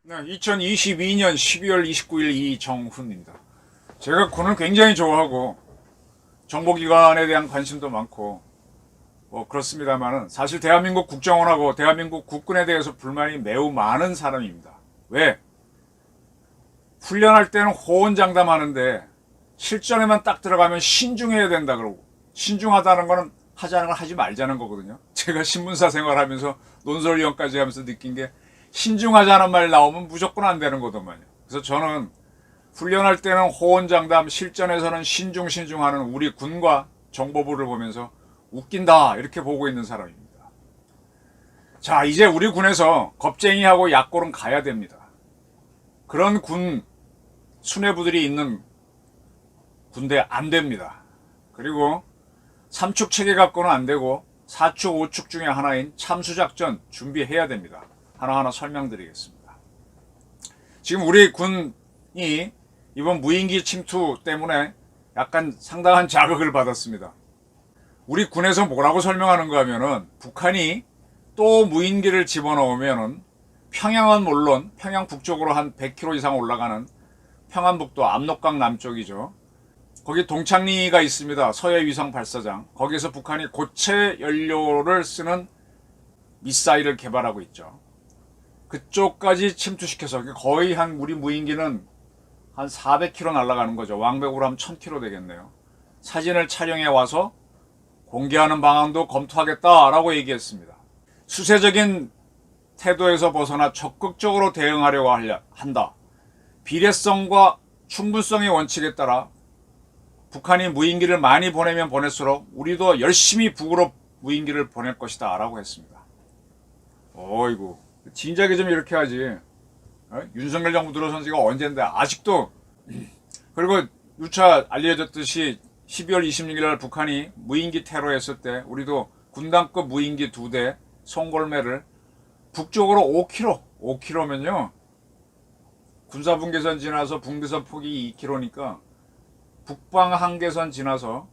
네, 2022년 12월 29일 이정훈입니다. 제가 군을 굉장히 좋아하고 정보기관에 대한 관심도 많고 그렇습니다만은 사실 대한민국 국정원하고 대한민국 국군에 대해서 불만이 매우 많은 사람입니다. 왜? 훈련할 때는 호언장담하는데 실전에만 딱 들어가면 신중해야 된다 그러고, 신중하다는 거는 하자는 걸 하지 말자는 거거든요. 제가 신문사 생활하면서 논설위원까지 하면서 느낀 게 신중하자는 말 나오면 무조건 안 되는 거더만요. 그래서 저는 훈련할 때는 호언장담, 실전에서는 신중하는 우리 군과 정보부를 보면서 웃긴다 이렇게 보고 있는 사람입니다. 자, 이제 우리 군에서 겁쟁이하고 약골은 가야 됩니다. 그런 군 수뇌부들이 있는 군대 안 됩니다. 그리고 3축 체계 갖고는 안 되고 4축, 5축 중에 하나인 참수작전 준비해야 됩니다. 하나하나 설명드리겠습니다. 지금 우리 군이 이번 무인기 침투 때문에 약간 상당한 자극을 받았습니다. 우리 군에서 뭐라고 설명하는가 하면은 북한이 또 무인기를 집어넣으면은 평양은 물론 평양 북쪽으로 한 100km 이상 올라가는 평안북도 압록강 남쪽이죠. 거기 동창리가 있습니다. 서해 위성 발사장. 거기서 북한이 고체 연료를 쓰는 미사일을 개발하고 있죠. 그쪽까지 침투시켜서 거의 한 우리 무인기는 한 400km 날아가는 거죠. 왕백으로 하면 1000km 되겠네요. 사진을 촬영해 와서 공개하는 방안도 검토하겠다라고 얘기했습니다. 수세적인 태도에서 벗어나 적극적으로 대응하려고 한다. 비례성과 충분성의 원칙에 따라 북한이 무인기를 많이 보내면 보낼수록 우리도 열심히 북으로 무인기를 보낼 것이다 라고 했습니다. 어이구, 진작에 좀 이렇게 하지. 윤석열 정부 들어선 지가 언젠데 아직도. 그리고 누차 알려졌듯이 12월 26일 날 북한이 무인기 테러했을 때 우리도 군단급 무인기 2대 송골매를 북쪽으로 5km면요 군사분계선 지나서 분계선 폭이 2km니까 북방 한계선 지나서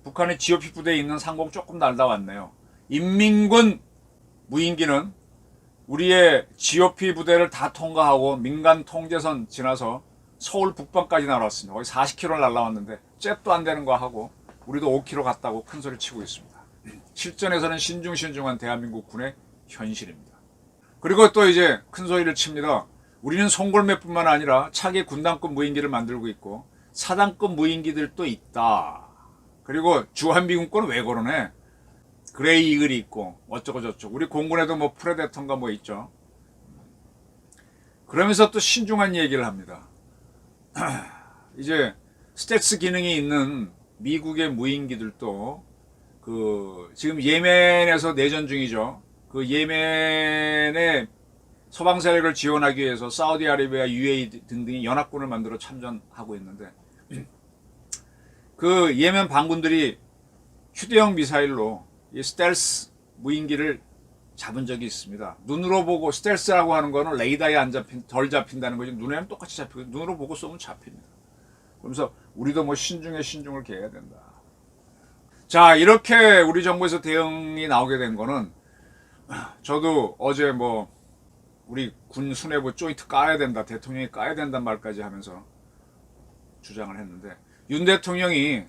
북한의 GOP 부대에 있는 상공 조금 날다 왔네요. 인민군 무인기는 우리의 GOP 부대를 다 통과하고 민간 통제선 지나서 서울 북방까지 날아왔습니다. 거의 40km 날아왔는데 잽도 안 되는 거 하고 우리도 5km 갔다고 큰소리 치고 있습니다. 실전에서는 신중한 대한민국 군의 현실입니다. 그리고 또 이제 큰소리를 칩니다. 우리는 송골매뿐만 아니라 차기 군단급 무인기를 만들고 있고 사단급 무인기들도 있다. 그리고 주한미군권은 왜 그러네? 그레이 이글이 있고 어쩌고 저쩌고 우리 공군에도 뭐 프레데터인가 뭐 있죠. 그러면서 또 신중한 얘기를 합니다. 이제 스텔스 기능이 있는 미국의 무인기들도 지금 예멘에서 내전 중이죠. 그 예멘의 서방 세력을 지원하기 위해서 사우디아라비아, UAE 등등이 연합군을 만들어 참전하고 있는데 그 예멘 반군들이 휴대용 미사일로 이 스텔스 무인기를 잡은 적이 있습니다. 눈으로 보고 스텔스라고 하는 거는 레이더에 안 덜 잡힌다는 거지 눈에는 똑같이 잡히고 눈으로 보고 쏘면 잡힙니다. 그러면서 우리도 뭐 신중을 기해야 된다. 자, 이렇게 우리 정부에서 대응이 나오게 된 거는 저도 어제 뭐 우리 군 수뇌부 조인트 까야 된다, 대통령이 까야 된다는 말까지 하면서 주장을 했는데 윤 대통령이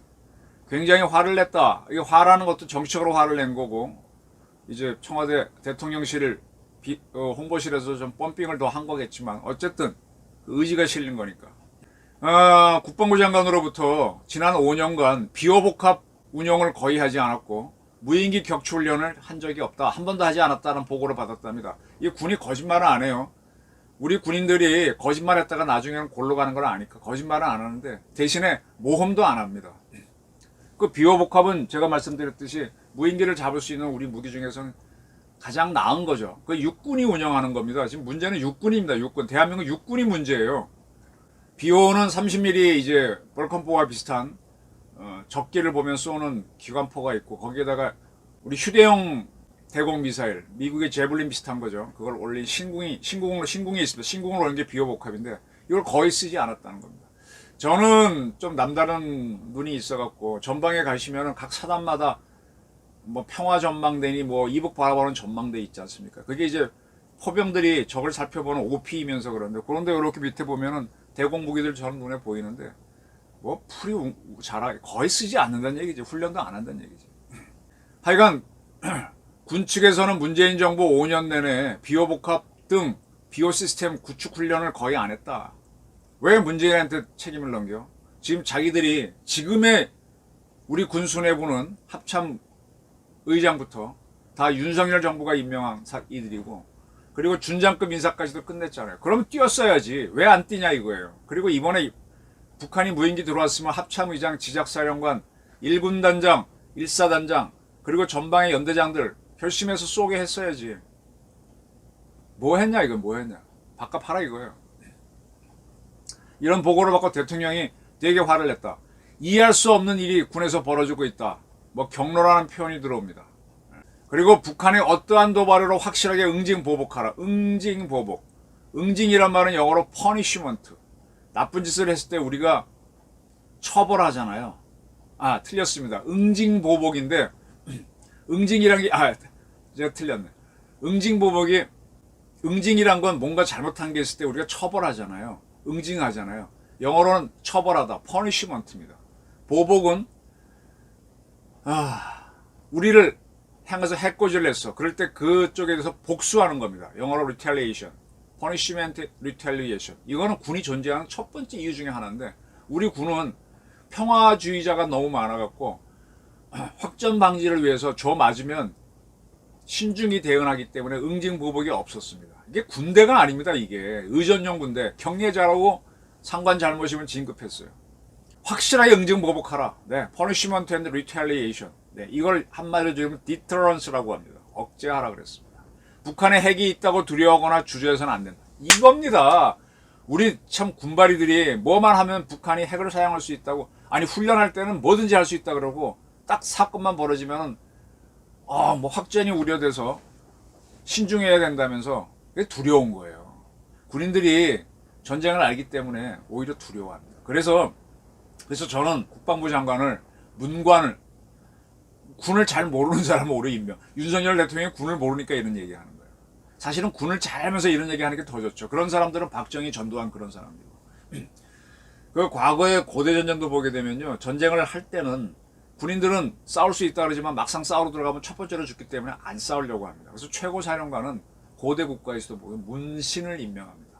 굉장히 화를 냈다. 이게 화라는 것도 정치적으로 화를 낸 거고 이제 청와대 대통령실 홍보실에서 좀 펌핑을 더 한 거겠지만 어쨌든 그 의지가 실린 거니까. 국방부 장관으로부터 지난 5년간 비호복합 운용을 거의 하지 않았고 무인기 격추훈련을 한 적이 없다. 한 번도 하지 않았다는 보고를 받았답니다. 이 군이 거짓말을 안 해요. 우리 군인들이 거짓말했다가 나중에는 골로 가는 걸 아니까 거짓말은 안 하는데 대신에 모험도 안 합니다. 그 비호복합은 제가 말씀드렸듯이 무인기를 잡을 수 있는 우리 무기 중에서는 가장 나은 거죠. 그 육군이 운영하는 겁니다. 지금 문제는 육군입니다. 육군. 대한민국 육군이 문제예요. 비오는 30mm 이제 벌컨포와 비슷한 적기를 보면 쏘는 기관포가 있고 거기에다가 우리 휴대용 대공 미사일, 미국의 제블린 비슷한 거죠. 그걸 올린 신궁이 있습니다. 신궁을 올린 게 비호복합인데 이걸 거의 쓰지 않았다는 겁니다. 저는 좀 남다른 눈이 있어갖고 전방에 가시면은 각 사단마다 뭐 평화 전망대니 뭐 이북 바라보는 전망대 있지 않습니까? 그게 이제 포병들이 적을 살펴보는 OP이면서 그런데 이렇게 밑에 보면은 대공 무기들 저는 눈에 보이는데 뭐 풀이 자라 거의 쓰지 않는다는 얘기지. 훈련도 안 한다는 얘기지. 하여간 군 측에서는 문재인 정부 5년 내내 비호복합 등 비호 시스템 구축 훈련을 거의 안 했다. 왜 문재인한테 책임을 넘겨? 지금 자기들이 지금의 우리 군수 내부는 합참 의장부터 다 윤석열 정부가 임명한 이들이고 그리고 준장급 인사까지도 끝냈잖아요. 그럼 뛰었어야지. 왜 안 뛰냐 이거예요. 그리고 이번에 북한이 무인기 들어왔으면 합참의장, 지작사령관, 1군단장, 1사단장 그리고 전방의 연대장들 결심해서 쏘게 했어야지. 뭐 했냐 이건 뭐 했냐. 바깥 팔아 이거예요. 이런 보고를 받고 대통령이 되게 화를 냈다. 이해할 수 없는 일이 군에서 벌어지고 있다. 뭐 경로라는 표현이 들어옵니다. 그리고 북한의 어떠한 도발으로 확실하게 응징보복하라. 응징보복. 응징이란 말은 영어로 punishment. 나쁜 짓을 했을 때 우리가 처벌하잖아요. 아, 틀렸습니다. 응징보복인데 응징이란 게 제가 틀렸네. 응징보복이 응징이란 건 뭔가 잘못한 게 있을 때 우리가 처벌하잖아요. 응징하잖아요. 영어로는 처벌하다. punishment입니다. 보복은 우리를 향해서 해코지를 했어. 그럴 때 그쪽에 대해서 복수하는 겁니다. 영어로 retaliation. punishment, retaliation. 이거는 군이 존재하는 첫 번째 이유 중에 하나인데 우리 군은 평화주의자가 너무 많아갖고 확전 방지를 위해서 저 맞으면 신중히 대응하기 때문에 응징보복이 없었습니다. 이게 군대가 아닙니다. 이게 의전용 군대. 경례 잘하고 상관 잘못이면 진급했어요. 확실하게 응징보복하라. 네, punishment and retaliation. 네, 이걸 한마디로 지금 deterrence라고 합니다. 억제하라 그랬습니다. 북한에 핵이 있다고 두려워하거나 주저해서는 안 된다. 이겁니다. 우리 참 군바리들이 뭐만 하면 북한이 핵을 사용할 수 있다고 아니 훈련할 때는 뭐든지 할 수 있다 그러고 딱 사건만 벌어지면은 뭐 확전이 우려돼서 신중해야 된다면서 그게 두려운 거예요. 군인들이 전쟁을 알기 때문에 오히려 두려워합니다. 그래서 저는 국방부 장관을 문관을 군을 잘 모르는 사람은 오히려 임명. 윤석열 대통령이 군을 모르니까 이런 얘기하는 거예요. 사실은 군을 잘 알면서 이런 얘기하는 게 더 좋죠. 그런 사람들은 박정희, 전두환 그런 사람들이고. 그 과거의 고대 전쟁도 보게 되면요, 전쟁을 할 때는 군인들은 싸울 수 있다 그러지만 막상 싸우러 들어가면 첫 번째로 죽기 때문에 안 싸우려고 합니다. 그래서 최고 사령관은 고대 국가에서도 보면 문신을 임명합니다.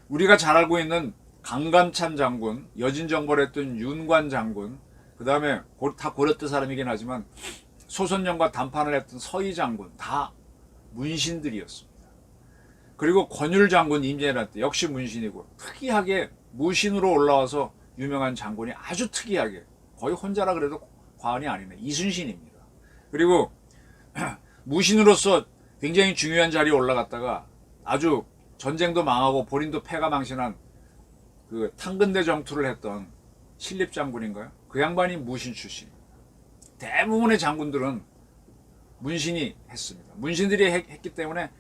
우리가 잘 알고 있는 강감찬 장군, 여진정벌을 했던 윤관 장군, 그 다음에 다 고려 때 사람이긴 하지만 소선영과 담판을 했던 서희 장군 다 문신들이었습니다. 그리고 권율 장군 임진왜란 때 역시 문신이고 특이하게 무신으로 올라와서 유명한 장군이 아주 특이하게 거의 혼자라 그래도 과언이 아니네. 이순신입니다. 그리고 무신으로서 굉장히 중요한 자리에 올라갔다가 아주 전쟁도 망하고 본인도 패가 망신한 그 탕근대 정투를 했던 신립장군인가요? 그 양반이 무신 출신입니다. 대부분의 장군들은 문신이 했습니다. 문신들이 했기 때문에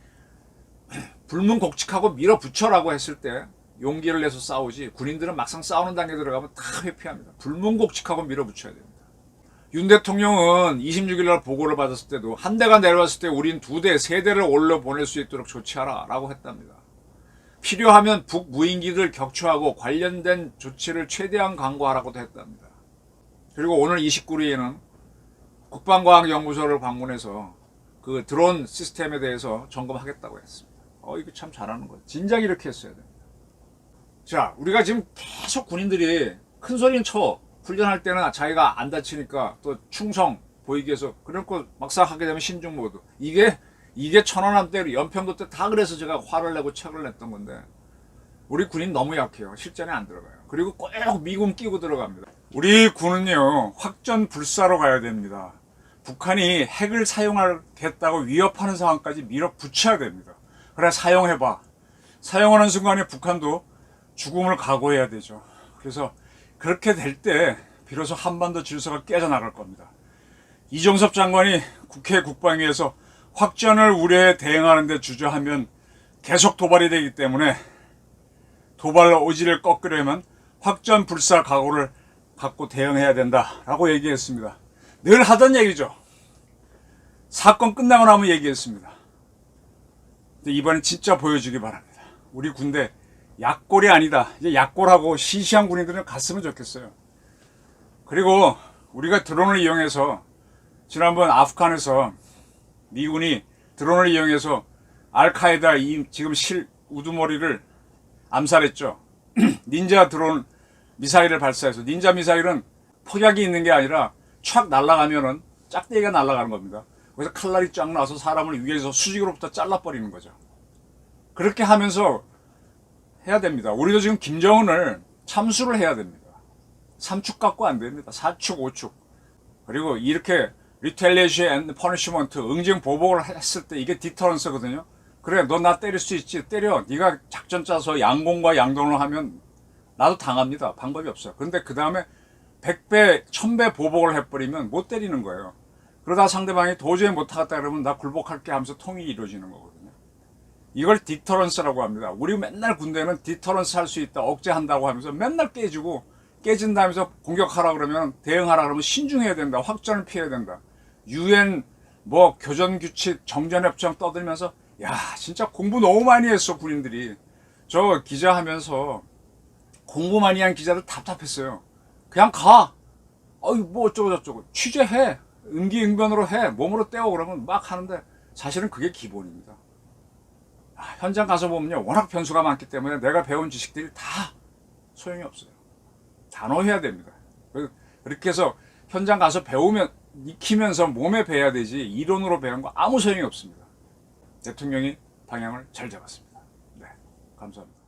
불문곡직하고 밀어붙여라고 했을 때 용기를 내서 싸우지 군인들은 막상 싸우는 단계에 들어가면 다 회피합니다. 불문곡직하고 밀어붙여야 됩니다. 윤 대통령은 26일 날 보고를 받았을 때도 한 대가 내려왔을 때 우린 2대, 3대를 올려 보낼 수 있도록 조치하라 라고 했답니다. 필요하면 북무인기들 격추하고 관련된 조치를 최대한 강구하라고도 했답니다. 그리고 오늘 29일에는 국방과학연구소를 방문해서 그 드론 시스템에 대해서 점검하겠다고 했습니다. 이거 참 잘하는 거예요. 진작 이렇게 했어야 됩니다. 자, 우리가 지금 계속 군인들이 큰 소리는 쳐. 훈련할 때는 자기가 안 다치니까 또 충성 보이기 위해서 그렇고 막상 하게 되면 신중 모드. 이게 천안함 때 연평도 때 다 그래서 제가 화를 내고 책을 냈던 건데 우리 군인 너무 약해요. 실전에 안 들어가요. 그리고 꼭 미군 끼고 들어갑니다. 우리 군은요 확전 불사로 가야 됩니다. 북한이 핵을 사용하겠다고 위협하는 상황까지 밀어붙여야 됩니다. 그래 사용해봐. 사용하는 순간에 북한도 죽음을 각오해야 되죠. 그래서 그렇게 될 때 비로소 한반도 질서가 깨져나갈 겁니다. 이종섭 장관이 국회 국방위에서 확전을 우려해 대응하는 데 주저하면 계속 도발이 되기 때문에 도발 오지를 꺾으려면 확전불사 각오를 갖고 대응해야 된다라고 얘기했습니다. 늘 하던 얘기죠. 사건 끝나고 나면 얘기했습니다. 근데 이번엔 진짜 보여주기 바랍니다. 우리 군대 약골이 아니다. 이제 약골하고 시시한 군인들은 갔으면 좋겠어요. 그리고 우리가 드론을 이용해서 지난번 아프간에서 미군이 드론을 이용해서 알카에다 지금 우두머리를 암살했죠. 닌자 드론 미사일을 발사해서, 닌자 미사일은 폭약이 있는 게 아니라 촥 날아가면은 짝대기가 날아가는 겁니다. 그래서 칼날이 쫙 나서 사람을 위에서 수직으로부터 잘라버리는 거죠. 그렇게 하면서 해야 됩니다. 우리도 지금 김정은을 참수를 해야 됩니다. 3축 갖고 안 됩니다. 4축, 5축. 그리고 이렇게 리텔리에이션 앤 퍼니시먼트, 응징 보복을 했을 때 이게 디터런스거든요. 그래, 너 나 때릴 수 있지, 때려. 네가 작전 짜서 양공과 양동을 하면 나도 당합니다. 방법이 없어요. 그런데 그 다음에 100배, 1000배 보복을 해버리면 못 때리는 거예요. 그러다 상대방이 도저히 못하겠다 그러면 나 굴복할게 하면서 통일이 이루어지는 거거든요. 이걸 디터런스라고 합니다. 우리 맨날 군대는 디터런스 할 수 있다, 억제한다고 하면서 맨날 깨지고, 깨진다면서 공격하라 그러면, 대응하라 그러면 신중해야 된다, 확전을 피해야 된다. UN 교전규칙, 정전협정 떠들면서, 야, 진짜 공부 너무 많이 했어, 군인들이. 저 기자 하면서 공부 많이 한 기자들 답답했어요. 그냥 가. 어쩌고 취재해. 임기응변으로 해. 몸으로 떼어 그러면 막 하는데 사실은 그게 기본입니다. 현장 가서 보면요, 워낙 변수가 많기 때문에 내가 배운 지식들이 다 소용이 없어요. 단호해야 됩니다. 그렇게 해서 현장 가서 배우면, 익히면서 몸에 배야 되지 이론으로 배운 거 아무 소용이 없습니다. 대통령이 방향을 잘 잡았습니다. 네, 감사합니다.